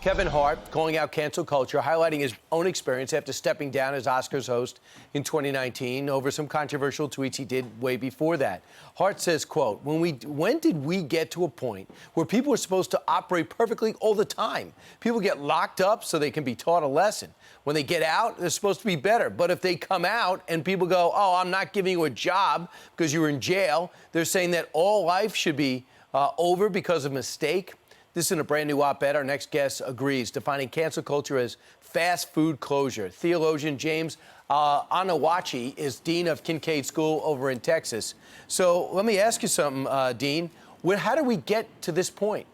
Kevin Hart calling out cancel culture, highlighting his own experience after stepping down as Oscars host in 2019 over some controversial tweets he did way before that. Hart says, quote, when did we get to a point where people are supposed to operate perfectly all the time? People get locked up so they can be taught a lesson. When they get out, they're supposed to be better. But if they come out and people go, oh, I'm not giving you a job because you were in jail, they're saying that all life should be over because of mistake. This is in a brand new op-ed. Our next guest agrees, defining cancel culture as fast food closure. Theologian James Onwuachi is dean of Kinkaid School over in Texas. So let me ask you something, Dean. How did we get to this point?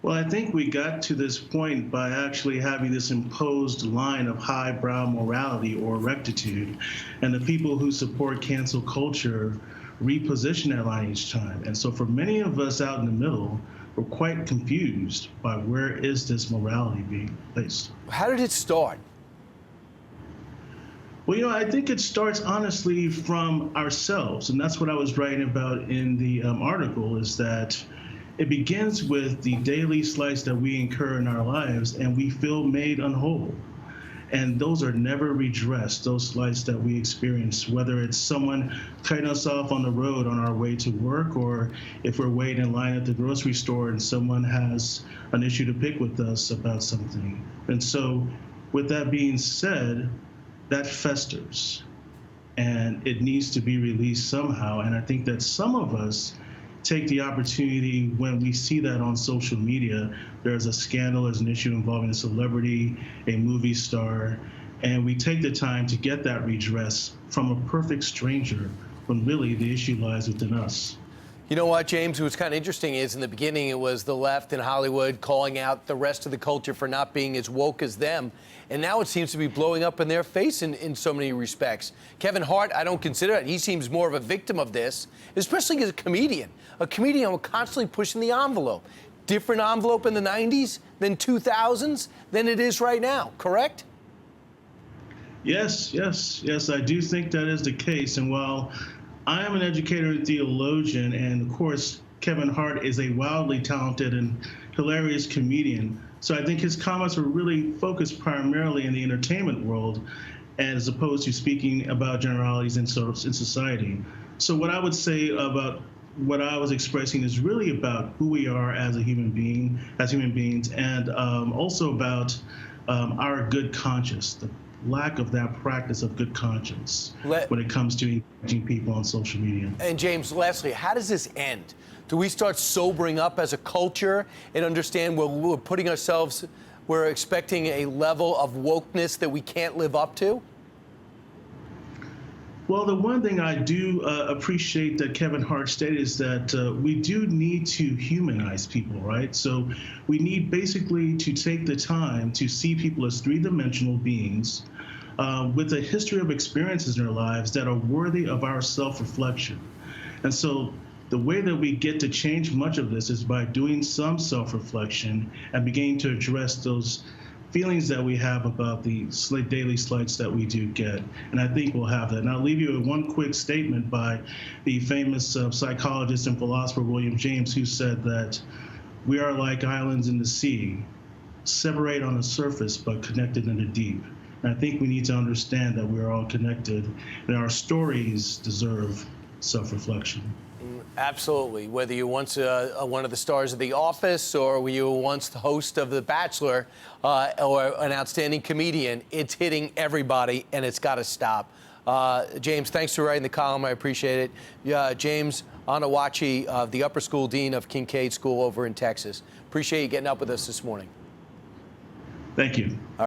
Well, I think we got to this point by actually having this imposed line of highbrow morality or rectitude. And the people who support cancel culture reposition that line each time. And so for many of us out in the middle, we're quite confused by where is this morality being placed. How did it start? Well, I think it starts honestly from ourselves. And that's what I was writing about in the article, is that it begins with the daily slights that we incur in our lives and we feel made unwhole. And those are never redressed, those slights that we experience, whether it's someone cutting us off on the road on our way to work, or if we're waiting in line at the grocery store and someone has an issue to pick with us about something. And so with that being said, that festers and it needs to be released somehow. And I think that some of us take the opportunity when we see that on social media, there's a scandal, there's an issue involving a celebrity, a movie star, and we take the time to get that redress from a perfect stranger when really the issue lies within us. You know what, James, what's kind of interesting is in the beginning it was the left in Hollywood calling out the rest of the culture for not being as woke as them. And now it seems to be blowing up in their face in so many respects. Kevin Hart, I don't consider it. He seems more of a victim of this, especially as a comedian. A comedian constantly pushing the envelope. Different envelope in the 90s than 2000s than it is right now, correct? Yes, I do think that is the case. And while I am an educator and theologian, and of course, Kevin Hart is a wildly talented and hilarious comedian. So I think his comments were really focused primarily in the entertainment world, as opposed to speaking about generalities in society. So what I would say about what I was expressing is really about who we are as human beings, and also about our good conscience, the lack of that practice of good conscience when it comes to engaging people on social media. And James, lastly, how does this end? Do we start sobering up as a culture and understand we're putting ourselves, we're expecting a level of wokeness that we can't live up to? Well, the one thing I do appreciate that Kevin Hart stated is that we do need to humanize people, right? So we need basically to take the time to see people as three-dimensional beings with a history of experiences in their lives that are worthy of our self-reflection. And so the way that we get to change much of this is by doing some self-reflection and beginning to address those feelings that we have about the daily slights that we do get. And I think we'll have that. And I'll leave you with one quick statement by the famous psychologist and philosopher William James, who said that we are like islands in the sea, separate on the surface but connected in the deep. And I think we need to understand that we're all connected and our stories deserve self-reflection. Absolutely. Whether you're once one of the stars of The Office, or you were once the host of The Bachelor, or an outstanding comedian, it's hitting everybody, and it's got to stop. James, thanks for writing the column. I appreciate it. James Onwuachi, the upper school dean of Kinkaid School over in Texas. Appreciate you getting up with us this morning. Thank you.